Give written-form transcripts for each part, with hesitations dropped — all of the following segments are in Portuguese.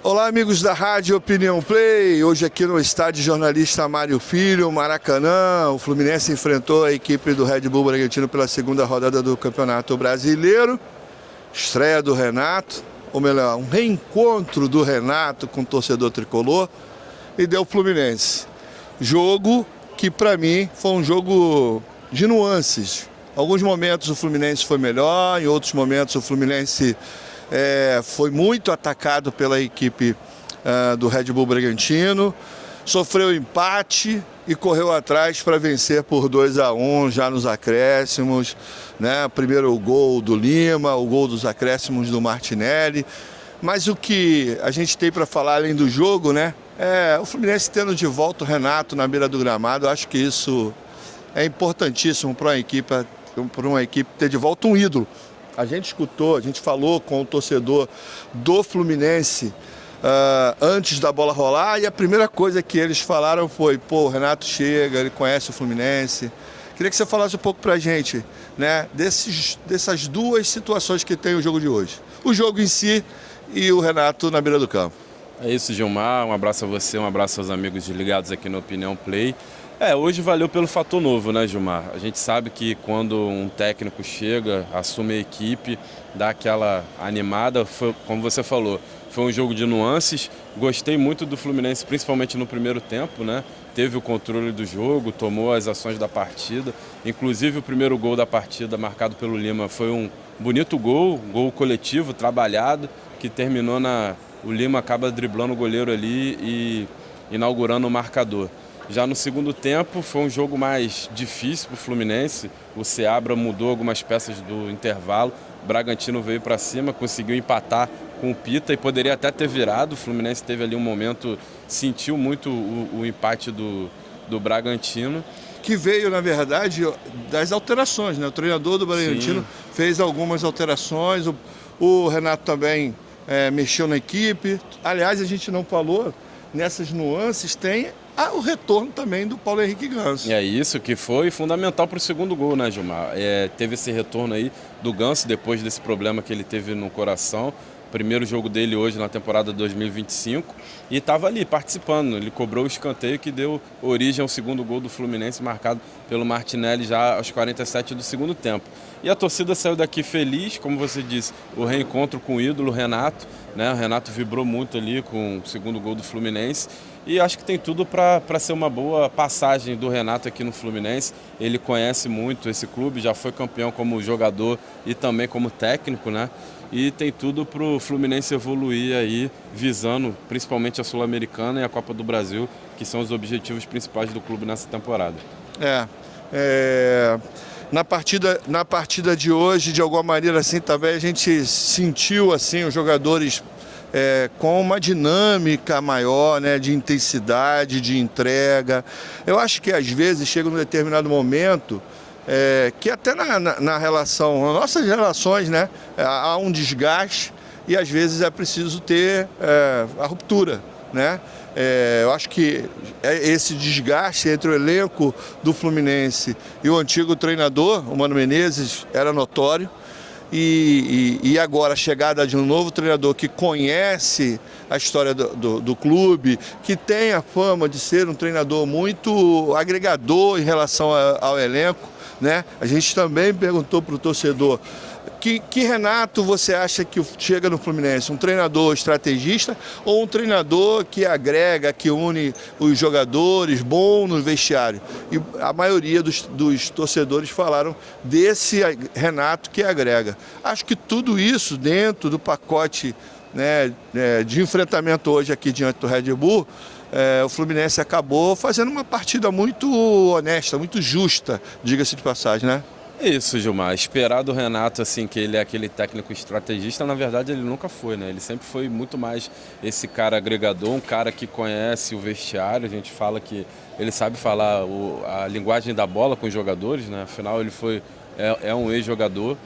Olá, amigos da Rádio Opinião Play. Hoje aqui no estádio jornalista Mário Filho, Maracanã, o Fluminense enfrentou a equipe do Red Bull Bragantino pela segunda rodada do Campeonato Brasileiro. Estreia do Renato, ou melhor, um reencontro do Renato com o torcedor tricolor e deu Fluminense. Jogo que para mim foi um jogo de nuances. Em alguns momentos o Fluminense foi melhor, em outros momentos o Fluminense foi muito atacado pela equipe do Red Bull Bragantino, sofreu empate e correu atrás para vencer por 2-1 já nos acréscimos, né? Primeiro o gol do Lima, o gol dos acréscimos do Martinelli. Mas o que a gente tem para falar além do jogo, né? O Fluminense tendo de volta o Renato na beira do gramado. Eu acho que isso é importantíssimo para uma equipe ter de volta um ídolo. A gente escutou, a gente falou com o torcedor do Fluminense antes da bola rolar, e a primeira coisa que eles falaram foi: pô, o Renato chega, ele conhece o Fluminense. Queria que você falasse um pouco pra gente, né, dessas duas situações que tem o jogo de hoje. O jogo em si e o Renato na beira do campo. É isso, Gilmar. Um abraço a você, um abraço aos amigos ligados aqui no Opinião Play. Hoje valeu pelo fator novo, né, Gilmar? A gente sabe que quando um técnico chega, assume a equipe, dá aquela animada, como você falou, foi um jogo de nuances. Gostei muito do Fluminense, principalmente no primeiro tempo, né? Teve o controle do jogo, tomou as ações da partida. Inclusive o primeiro gol da partida, marcado pelo Lima, foi um bonito gol coletivo, trabalhado, que terminou o Lima acaba driblando o goleiro ali e inaugurando o marcador. Já no segundo tempo foi um jogo mais difícil para o Fluminense. O Seabra mudou algumas peças do intervalo. O Bragantino veio para cima, conseguiu empatar com o Pita e poderia até ter virado. O Fluminense teve ali um momento, sentiu muito o empate do Bragantino. Que veio, na verdade, das alterações, né? O treinador do Bragantino fez algumas alterações. O Renato também mexeu na equipe. Aliás, a gente não falou, nessas nuances tem o retorno também do Paulo Henrique Ganso. É isso que foi fundamental para o segundo gol, né, Gilmar? Teve esse retorno aí do Ganso depois desse problema que ele teve no coração. Primeiro jogo dele hoje na temporada 2025 e estava ali participando. Ele cobrou o escanteio que deu origem ao segundo gol do Fluminense, marcado pelo Martinelli já aos 47 do segundo tempo. E a torcida saiu daqui feliz, como você disse, o reencontro com o ídolo Renato, né? O Renato vibrou muito ali com o segundo gol do Fluminense e acho que tem tudo para ser uma boa passagem do Renato aqui no Fluminense. Ele conhece muito esse clube, já foi campeão como jogador e também como técnico, né? E tem tudo para o Fluminense evoluir aí, visando principalmente a Sul-Americana e a Copa do Brasil, que são os objetivos principais do clube nessa temporada. Na partida de hoje, de alguma maneira assim, também a gente sentiu assim os jogadores com uma dinâmica maior, né, de intensidade, de entrega. Eu acho que às vezes chega num determinado momento que até nas nossas relações, né, há um desgaste e às vezes é preciso ter a ruptura, né? Eu acho que esse desgaste entre o elenco do Fluminense e o antigo treinador, o Mano Menezes, era notório. E agora a chegada de um novo treinador que conhece a história do clube, que tem a fama de ser um treinador muito agregador em relação ao elenco, né? A gente também perguntou para o torcedor que Renato você acha que chega no Fluminense? Um treinador estrategista ou um treinador que agrega, que une os jogadores, bom no vestiário? E a maioria dos torcedores falaram desse Renato que agrega. Acho que tudo isso dentro do pacote, né, de enfrentamento hoje aqui diante do Red Bull, o Fluminense acabou fazendo uma partida muito honesta, muito justa, diga-se de passagem, né? Isso, Gilmar. Esperar do Renato, assim, que ele é aquele técnico estrategista, na verdade ele nunca foi, né? Ele sempre foi muito mais esse cara agregador, um cara que conhece o vestiário. A gente fala que ele sabe falar a linguagem da bola com os jogadores, né? Afinal, ele é um ex-jogador.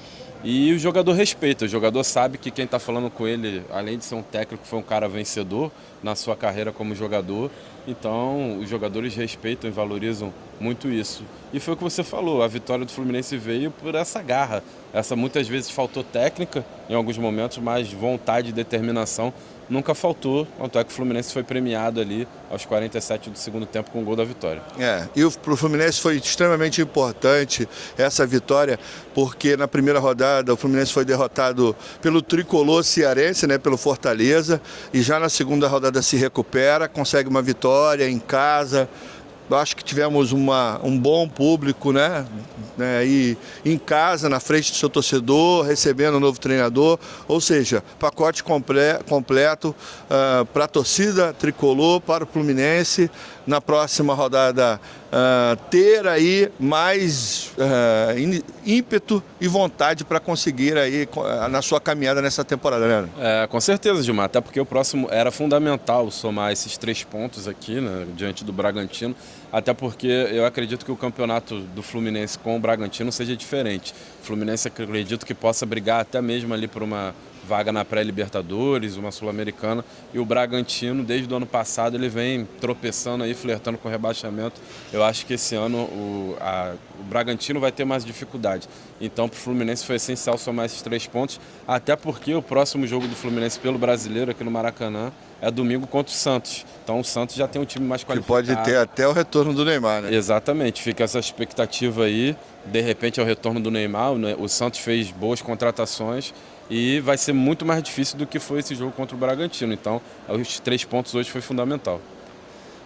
E o jogador respeita, o jogador sabe que quem está falando com ele, além de ser um técnico, foi um cara vencedor na sua carreira como jogador. Então, os jogadores respeitam e valorizam muito isso. E foi o que você falou, a vitória do Fluminense veio por essa garra Muitas vezes faltou técnica em alguns momentos, mas vontade e determinação nunca faltou. Tanto é que o Fluminense foi premiado ali aos 47 do segundo tempo com o gol da vitória. E para o Fluminense foi extremamente importante essa vitória, porque na primeira rodada o Fluminense foi derrotado pelo tricolor cearense, né, pelo Fortaleza, e já na segunda rodada se recupera, consegue uma vitória em casa. Eu acho que tivemos um bom público, né? E em casa, na frente do seu torcedor, recebendo um novo treinador. Ou seja, pacote completo para a torcida tricolor, para o Fluminense. Na próxima rodada, ter aí mais ímpeto e vontade para conseguir aí na sua caminhada nessa temporada, né? Com certeza, Gilmar. Até porque o próximo era fundamental somar esses 3 pontos aqui, né, diante do Bragantino. Até porque eu acredito que o campeonato do Fluminense com o Bragantino seja diferente. O Fluminense acredito que possa brigar até mesmo ali por uma vaga na pré-Libertadores, uma Sul-Americana, e o Bragantino, desde o ano passado, ele vem tropeçando aí, flertando com o rebaixamento. Eu acho que esse ano o Bragantino vai ter mais dificuldade. Então, para o Fluminense foi essencial somar esses 3 pontos, até porque o próximo jogo do Fluminense pelo Brasileiro, aqui no Maracanã, é domingo contra o Santos. Então o Santos já tem um time mais qualificado. Que pode ter até o retorno do Neymar, né? Exatamente, fica essa expectativa aí. De repente é o retorno do Neymar, o Santos fez boas contratações e vai ser muito mais difícil do que foi esse jogo contra o Bragantino. Então os 3 pontos hoje foi fundamental.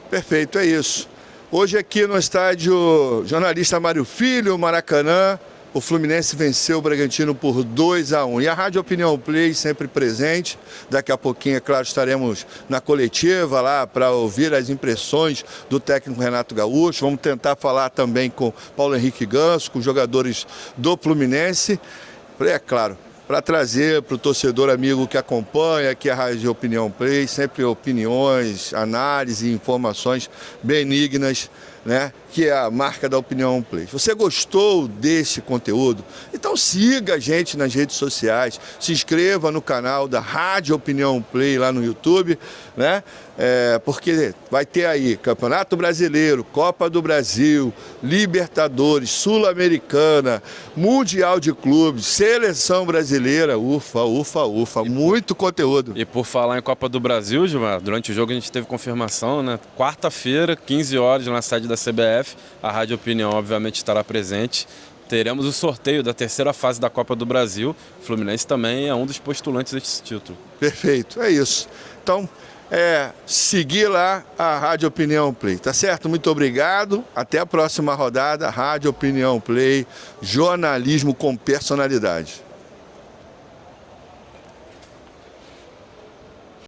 Perfeito, é isso. Hoje aqui no estádio Jornalista Mário Filho, Maracanã, o Fluminense venceu o Bragantino por 2-1. E a Rádio Opinião Play sempre presente. Daqui a pouquinho, é claro, estaremos na coletiva lá para ouvir as impressões do técnico Renato Gaúcho. Vamos tentar falar também com Paulo Henrique Ganso, com os jogadores do Fluminense. É claro, para trazer para o torcedor amigo que acompanha aqui a Rádio Opinião Play, sempre opiniões, análise e informações benignas, né? Que é a marca da Opinião Play. Se você gostou desse conteúdo, então siga a gente nas redes sociais, se inscreva no canal da Rádio Opinião Play lá no YouTube, né? Porque vai ter aí Campeonato Brasileiro, Copa do Brasil, Libertadores, Sul-Americana, Mundial de Clubes, Seleção Brasileira, ufa, muito conteúdo. E por falar em Copa do Brasil, Gilmar, durante o jogo a gente teve confirmação, né? Quarta-feira, 15 horas, na sede da CBF, a Rádio Opinião obviamente estará presente. Teremos o sorteio da 3ª fase da Copa do Brasil. O Fluminense também é um dos postulantes desse título. Perfeito, é isso. Então, seguir lá a Rádio Opinião Play, tá certo? Muito obrigado, até a próxima rodada, Rádio Opinião Play, jornalismo com personalidade.